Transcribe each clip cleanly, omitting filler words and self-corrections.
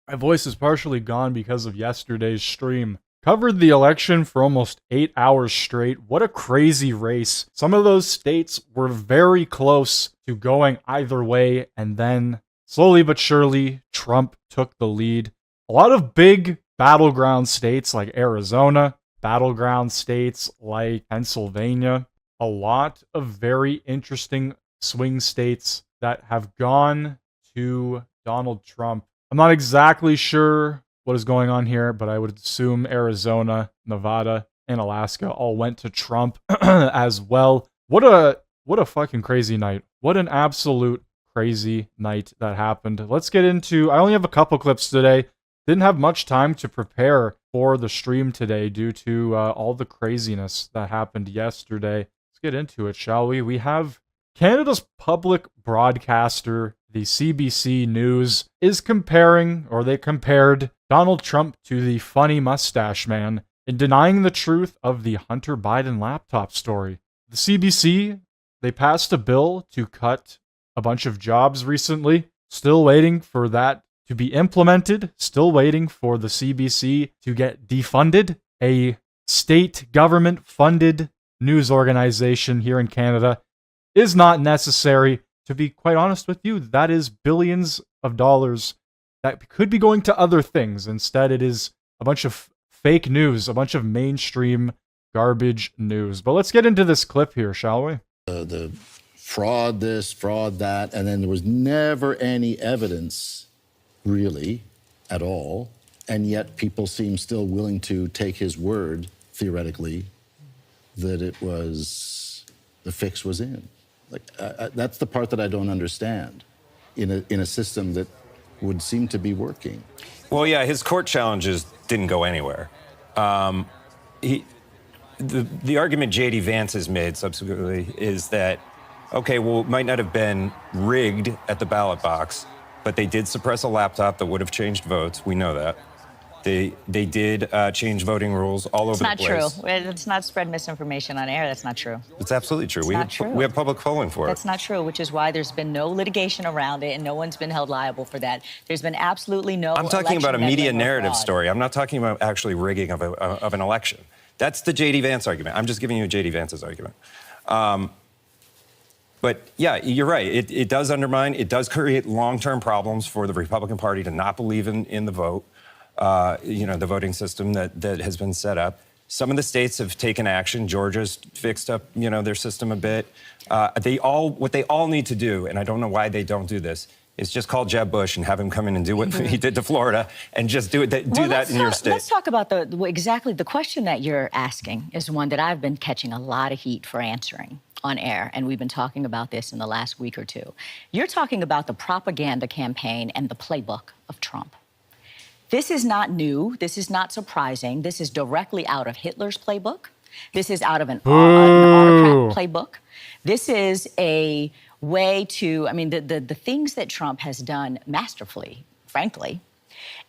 My voice is partially gone because of yesterday's stream. Covered the election for almost 8 hours straight. What a crazy race. Some of those states were very close to going either way, and then slowly but surely, Trump took the lead. A lot of big battleground states like Arizona, battleground states like Pennsylvania, a lot of very interesting swing states that have gone to Donald Trump. I'm not exactly sure what is going on here, but I would assume Arizona, Nevada, and Alaska all went to Trump as well. What a fucking crazy night. What an absolute crazy night that happened. Let's get into I only have a couple clips today. Didn't have much time to prepare for the stream today due to all the craziness that happened yesterday. Let's get into it, shall we? We have Canada's public broadcaster, the CBC News, is comparing, or they compared, Donald Trump to the funny mustache man in denying the truth of the Hunter Biden laptop story. The CBC, they passed a bill to cut a bunch of jobs recently. Still waiting for that to be implemented. Still waiting for the CBC to get defunded. A state government-funded news organization here in Canada is not necessary. To be quite honest with you, that is billions of dollars that could be going to other things. Instead, it is a bunch of fake news, a bunch of mainstream garbage news. But let's get into this clip here, shall we? The fraud this, fraud that, and then there was never any evidence, really, at all. And yet people seem still willing to take his word, theoretically, that the fix was in. Like that's the part that I don't understand in a system that would seem to be working. Well, yeah, his court challenges didn't go anywhere. The argument J.D. Vance has made subsequently is that, okay, well, it might not have been rigged at the ballot box, but they did suppress a laptop that would have changed votes. We know that. They did change voting rules all over the place. That's not true. Let's not spread misinformation on air. That's not true. It's absolutely true. It's We have public polling for it. That's not true, which is why there's been no litigation around it and no one's been held liable for that. There's been absolutely no I'm talking about a media narrative fraud. story. I'm not talking about actually rigging of an election. That's the J.D. Vance argument. I'm just giving you J.D. Vance's argument. But yeah, you're right. It does undermine, it does create long-term problems for the Republican Party to not believe in the vote. The voting system that has been set up. Some of the states have taken action. Georgia's fixed up, their system a bit. What they all need to do, and I don't know why they don't do this, is just call Jeb Bush and have him come in and do what he did to Florida and just do that in your state. Let's talk about exactly the question that you're asking is one that I've been catching a lot of heat for answering on air, and we've been talking about this in the last week or two. You're talking about the propaganda campaign and the playbook of Trump. This is not new. This is not surprising. This is directly out of Hitler's playbook. This is out of an autocrat playbook. This is a way to, the things that Trump has done masterfully, frankly,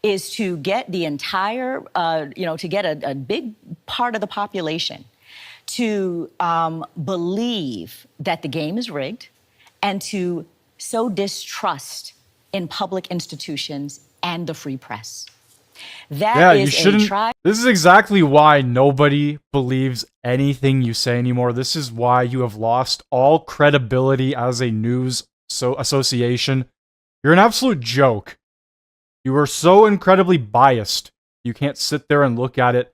is to get the entire, to get a big part of the population to believe that the game is rigged and to sow distrust in public institutions and the free press. You shouldn't. This is exactly why nobody believes anything you say anymore. This is why you have lost all credibility as a news association. You're an absolute joke. You are so incredibly biased. You can't sit there and look at it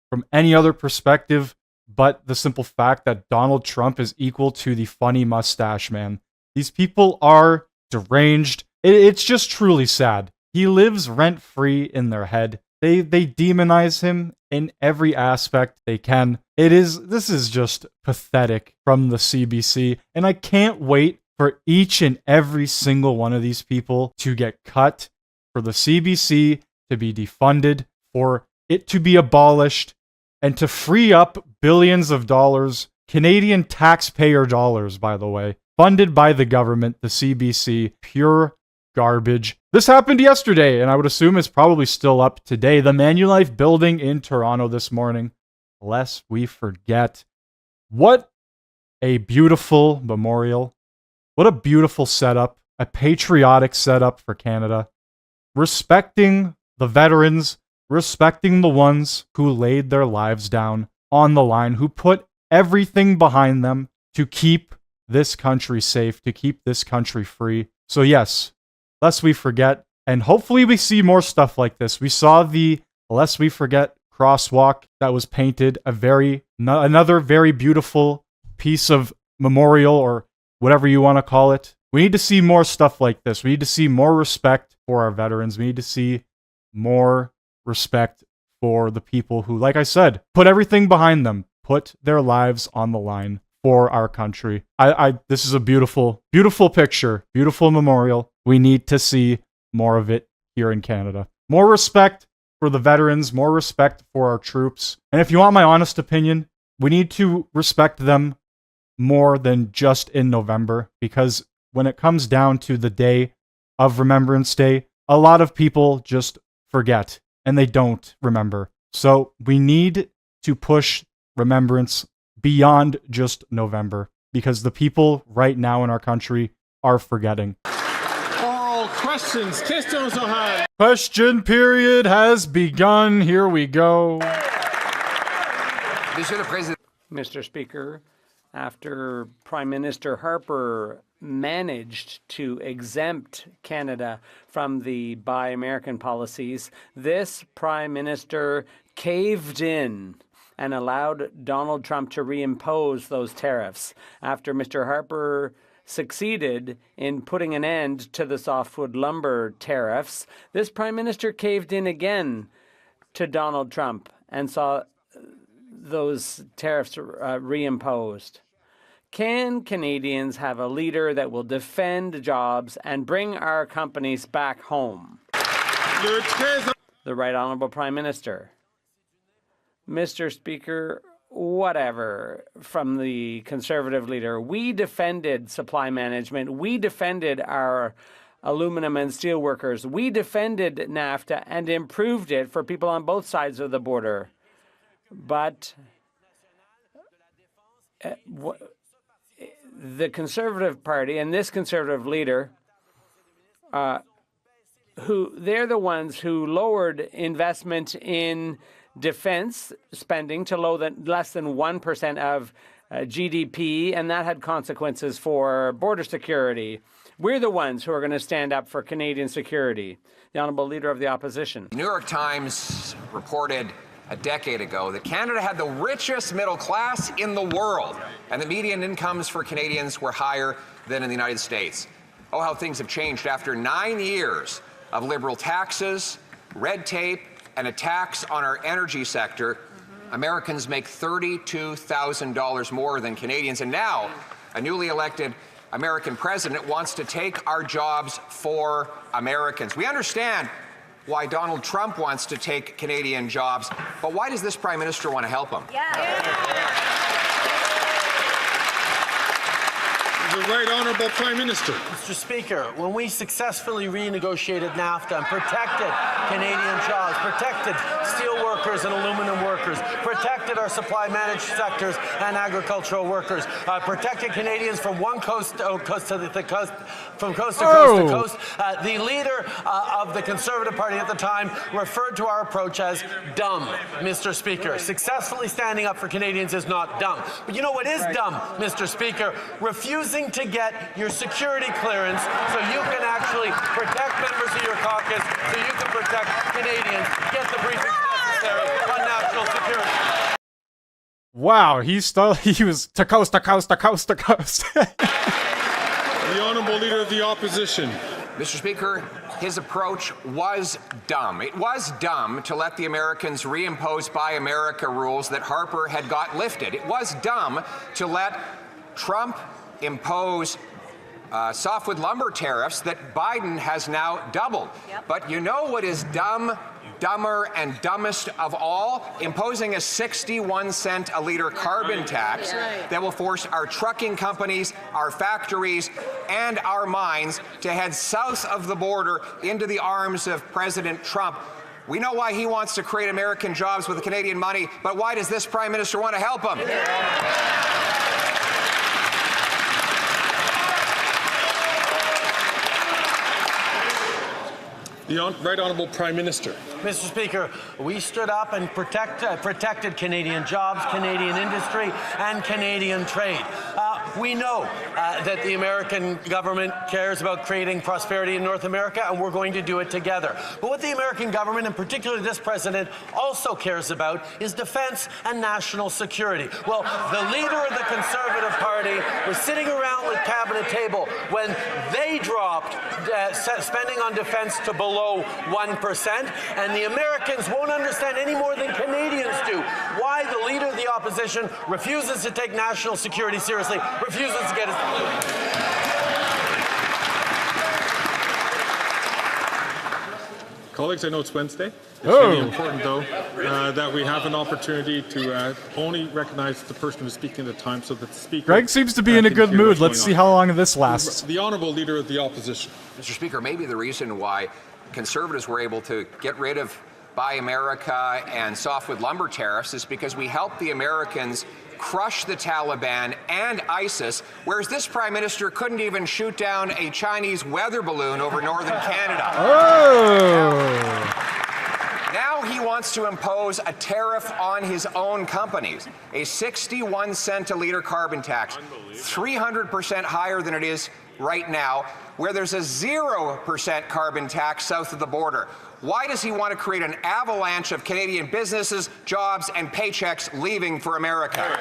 from any other perspective but the simple fact that Donald Trump is equal to the funny mustache man. These people are deranged. It's just truly sad. He lives rent-free in their head. They demonize him in every aspect they can. This is just pathetic from the CBC, and I can't wait for each and every single one of these people to get cut, for the CBC to be defunded, for it to be abolished, and to free up billions of dollars, Canadian taxpayer dollars, by the way, funded by the government, the CBC, pure garbage. This happened yesterday, and I would assume it's probably still up today. The Manulife building in Toronto this morning. Lest we forget. What a beautiful memorial. What a beautiful setup. A patriotic setup for Canada. respecting the veterans, respecting the ones who laid their lives down on the line, who put everything behind them to keep this country safe, to keep this country free. So yes, lest we forget, and hopefully we see more stuff like this. We saw the Lest We Forget crosswalk that was painted, another very beautiful piece of memorial, or whatever you want to call it. We need to see more stuff like this. We need to see more respect for our veterans. We need to see more respect for the people who, like I said, put everything behind them, put their lives on the line for our country. This is a beautiful, beautiful picture, beautiful memorial. We need to see more of it here in Canada. More respect for the veterans, more respect for our troops. And if you want my honest opinion, we need to respect them more than just in November, because when it comes down to the day of Remembrance Day, a lot of people just forget and they don't remember. So we need to push remembrance beyond just November, because the people right now in our country are forgetting. Oral questions. Question period has begun. Here we go. Mr. Speaker, after Prime Minister Harper managed to exempt Canada from the Buy American policies, this Prime Minister caved in and allowed Donald Trump to reimpose those tariffs. After Mr. Harper succeeded in putting an end to the softwood lumber tariffs, this Prime Minister caved in again to Donald Trump and saw those tariffs reimposed. Can Canadians have a leader that will defend jobs and bring our companies back home? The Right Honourable Prime Minister. Mr. Speaker, whatever from the Conservative leader. We defended supply management. We defended our aluminum and steel workers. We defended NAFTA and improved it for people on both sides of the border. But the Conservative Party and this Conservative leader, they're the ones who lowered investment in defense spending to less than 1% of GDP, and that had consequences for border security. We're the ones who are going to stand up for Canadian security. The Honourable Leader of the Opposition. The New York Times reported a decade ago that Canada had the richest middle class in the world, and the median incomes for Canadians were higher than in the United States. Oh, how things have changed after 9 years of liberal taxes, red tape, and a tax on our energy sector. Americans make $32,000 more than Canadians, and now a newly elected American president wants to take our jobs for Americans. We understand why Donald Trump wants to take Canadian jobs, but why does this Prime Minister want to help him? The Right Honourable Prime Minister. Mr. Speaker, when we successfully renegotiated NAFTA and protected Canadian jobs, protected steel workers and aluminum workers, protected our supply managed sectors and agricultural workers, protected Canadians from one coast to coast to coast, from coast to coast to coast, the leader of the Conservative Party at the time referred to our approach as dumb, Mr. Speaker. Successfully standing up for Canadians is not dumb. But you know what is dumb, Mr. Speaker? Refusing to get your security clearance so you can actually protect members of your caucus, so you can protect Canadians, get the briefings necessary on national security. Wow, he was to coast to coast to coast to coast. The Honourable Leader of the Opposition. Mr. Speaker, his approach was dumb. It was dumb to let the Americans reimpose Buy America rules that Harper had got lifted. It was dumb to let Trump impose softwood lumber tariffs that Biden has now doubled. But you know what is dumb, dumber, and dumbest of all? Imposing a 61-cent a liter carbon tax that will force our trucking companies, our factories, and our mines to head south of the border into the arms of President Trump. We know why he wants to create American jobs with the Canadian money, but why does this Prime Minister want to help him? The Right Honourable Prime Minister. Mr. Speaker, we stood up and protected Canadian jobs, Canadian industry, and Canadian trade. We know that the American government cares about creating prosperity in North America, and we're going to do it together. But what the American government, and particularly this president, also cares about is defense and national security. Well, the leader of the Conservative Party was sitting around the cabinet table when they dropped spending on defense to below 1%, and the Americans won't understand any more than Canadians do why the leader of the opposition refuses to take national security seriously, refuses to get his... Colleagues, I know it's Wednesday. It's Oh. really important, though, that we have an opportunity to only recognize the person who's speaking at a time so that the speaker... Greg seems to be in a can good hear mood. what's Let's going see on. how long this lasts. The Honourable Leader of the Opposition. Mr. Speaker, maybe the reason why Conservatives were able to get rid of Buy America and softwood lumber tariffs is because we helped the Americans crush the Taliban and ISIS, whereas this Prime Minister couldn't even shoot down a Chinese weather balloon over northern Canada. Now he wants to impose a tariff on his own companies, a 61 cent a liter carbon tax, 300% higher than it is right now, where there's a 0% carbon tax south of the border. Why does he want to create an avalanche of Canadian businesses, jobs, and paychecks leaving for America?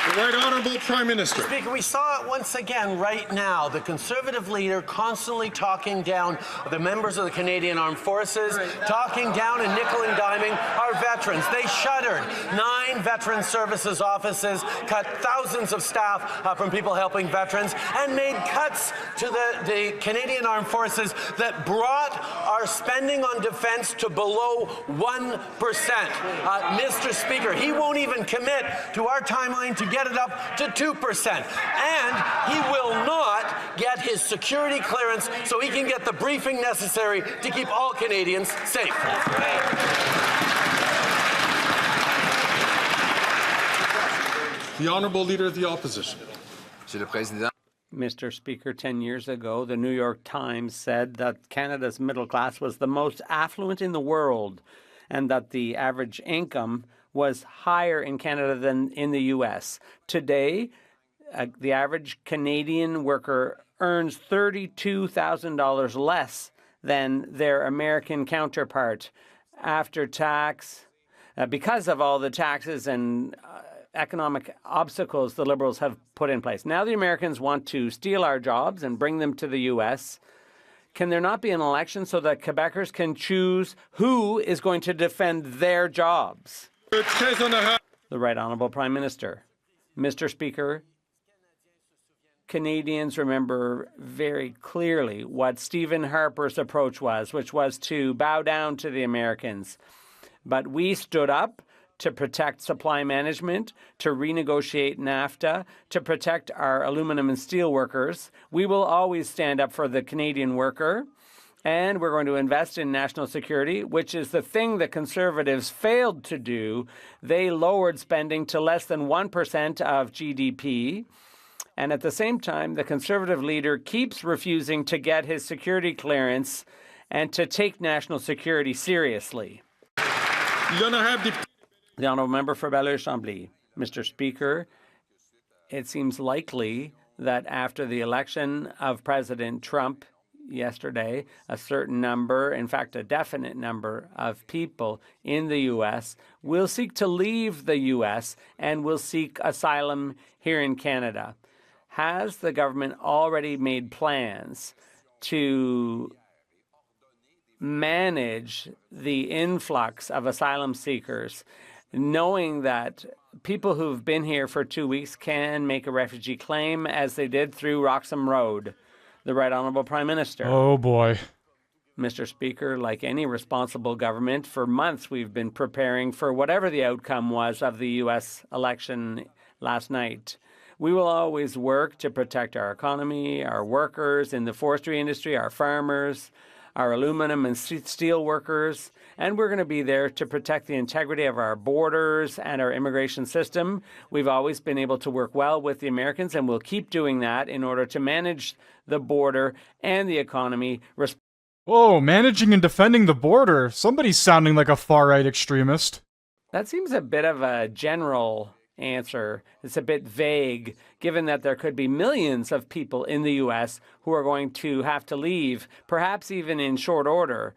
The Right Honourable Prime Minister. Speaker, we saw it once again right now. The Conservative leader constantly talking down the members of the Canadian Armed Forces, talking down and nickel and diming our veterans. They shuttered 9 veteran services offices, cut thousands of staff from people helping veterans, and made cuts to the Canadian Armed Forces that brought our spending on defense to below 1%. Mr. Speaker, he won't even commit to our timeline to get it up to 2%. And he will not get his security clearance so he can get the briefing necessary to keep all Canadians safe. The Honourable Leader of the Opposition. Mr. Speaker, 10 years ago, the New York Times said that Canada's middle class was the most affluent in the world and that the average income was higher in Canada than in the U.S. Today, the average Canadian worker earns $32,000 less than their American counterpart after tax, because of all the taxes and economic obstacles the Liberals have put in place. Now the Americans want to steal our jobs and bring them to the U.S. Can there not be an election so that Quebecers can choose who is going to defend their jobs? The Right Honourable Prime Minister. Mr. Speaker, Canadians remember very clearly what Stephen Harper's approach was, which was to bow down to the Americans. But we stood up to protect supply management, to renegotiate NAFTA, to protect our aluminum and steel workers. We will always stand up for the Canadian worker. And we're going to invest in national security, which is the thing that Conservatives failed to do. They lowered spending to less than 1% of GDP. And at the same time, the Conservative leader keeps refusing to get his security clearance and to take national security seriously. The Honourable Member for Belleuil-Chambly. Mr. Speaker, it seems likely that after the election of President Trump yesterday, a certain number, in fact, a definite number of people in the U.S. will seek to leave the U.S. and will seek asylum here in Canada. Has the government already made plans to manage the influx of asylum seekers, knowing that people who've been here for 2 weeks can make a refugee claim, as they did through Roxham Road? The Right Honourable Prime Minister. Oh, boy. Mr. Speaker, like any responsible government, for months we've been preparing for whatever the outcome was of the U.S. election last night. We will always work to protect our economy, our workers in the forestry industry, our farmers, our aluminum and steel workers, and we're going to be there to protect the integrity of our borders and our immigration system. We've always been able to work well with the Americans, and we'll keep doing that in order to manage the border and the economy. Whoa, managing and defending the border. Somebody's sounding like a far-right extremist. That seems a bit of a general answer. It's a bit vague, given that there could be millions of people in the U.S. who are going to have to leave, perhaps even in short order.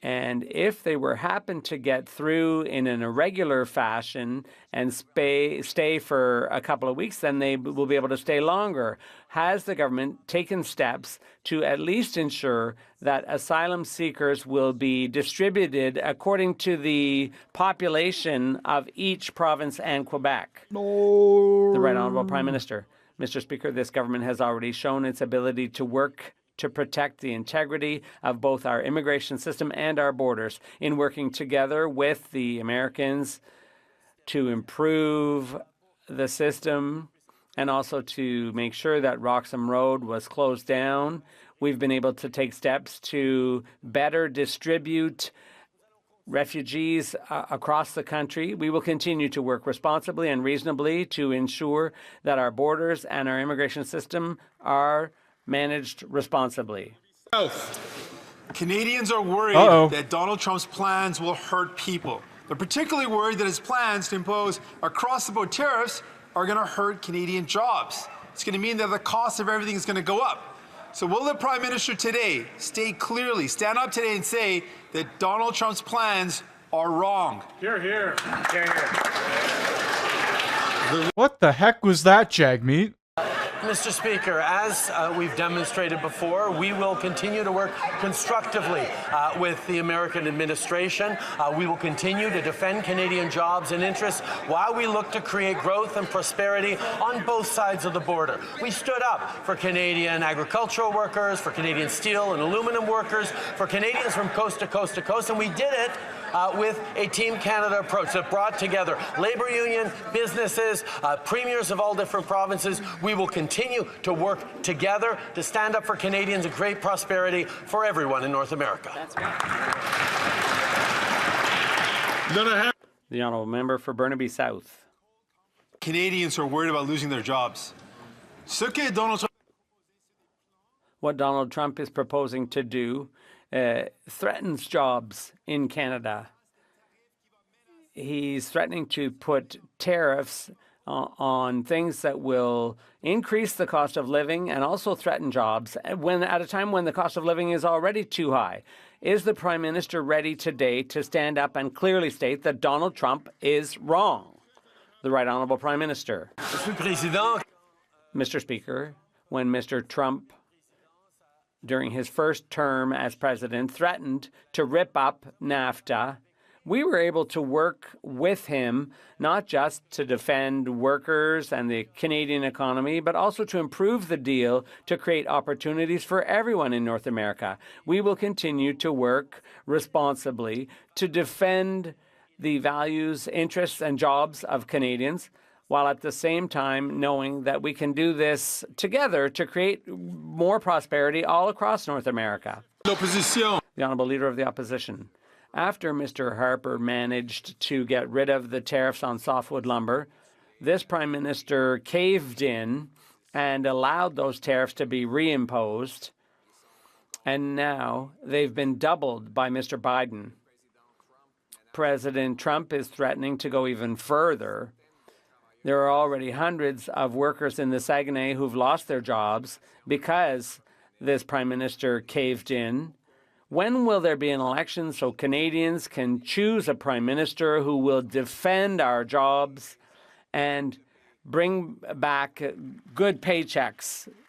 And if they happen to get through in an irregular fashion and stay for a couple of weeks, then they will be able to stay longer. Has the government taken steps to at least ensure that asylum seekers will be distributed according to the population of each province and Quebec? No. The Right Honourable Prime Minister. Mr. Speaker, this government has already shown its ability to work to protect the integrity of both our immigration system and our borders in working together with the Americans to improve the system and also to make sure that Roxham Road was closed down. We've been able to take steps to better distribute refugees across the country. We will continue to work responsibly and reasonably to ensure that our borders and our immigration system are managed responsibly. Canadians are worried that Donald Trump's plans will hurt people. They're particularly worried that his plans to impose across-the-board tariffs are going to hurt Canadian jobs. It's going to mean that the cost of everything is going to go up. So will the Prime Minister today stand up today and say that Donald Trump's plans are wrong? Hear, hear. Hear, hear. What the heck was that, Jagmeet? Mr. Speaker, as we've demonstrated before, we will continue to work constructively with the American administration. We will continue to defend Canadian jobs and interests while we look to create growth and prosperity on both sides of the border. We stood up for Canadian agricultural workers, for Canadian steel and aluminum workers, for Canadians from coast to coast to coast, and we did it with a Team Canada approach that brought together labor union, businesses, premiers of all different provinces. We will continue to work together to stand up for Canadians and create prosperity for everyone in North America. That's right. The Honourable Member for Burnaby South. Canadians are worried about losing their jobs. What Donald Trump is proposing to do threatens jobs in Canada. He's threatening to put tariffs on things that will increase the cost of living and also threaten jobs at a time when the cost of living is already too high. Is the Prime Minister ready today to stand up and clearly state that Donald Trump is wrong? The Right Honourable Prime Minister. Mr. Speaker, when Mr. Trump, during his first term as president, threatened to rip up NAFTA, we were able to work with him not just to defend workers and the Canadian economy, but also to improve the deal to create opportunities for everyone in North America. We will continue to work responsibly to defend the values, interests, and jobs of Canadians, while at the same time knowing that we can do this together to create more prosperity all across North America. The Honourable Leader of the Opposition. After Mr. Harper managed to get rid of the tariffs on softwood lumber, this Prime Minister caved in and allowed those tariffs to be reimposed, and now they've been doubled by Mr. Biden. President Trump is threatening to go even further. There are already hundreds of workers in the Saguenay who've lost their jobs because this Prime Minister caved in. When will there be an election so Canadians can choose a Prime Minister who will defend our jobs and bring back good paychecks